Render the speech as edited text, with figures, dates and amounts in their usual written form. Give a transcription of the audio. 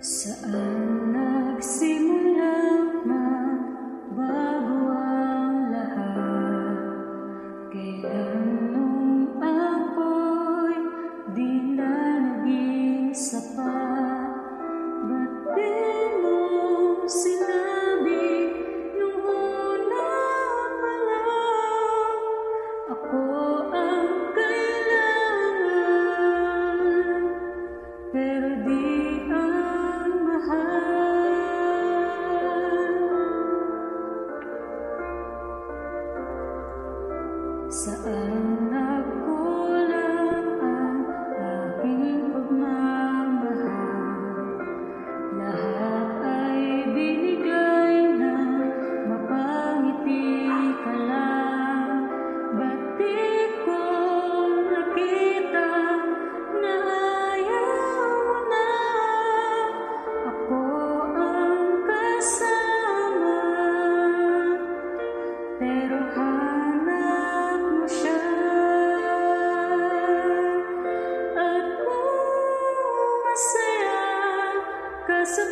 Saan nagsimulang magbago ang lahat? Kailan nung ako'y di na naging sapat? Ba't di mo sinabi nung una pa lang? Ako ang kailangan, pero di ang mahal. Saan nagkulang ang aking pagmamahal? Lahat ay binigay na mapangiti ka lang. Ba't di ko nakita na ayaw mo na? Ako ang kasama, pero hanap mo siya. At kung masaya ka sa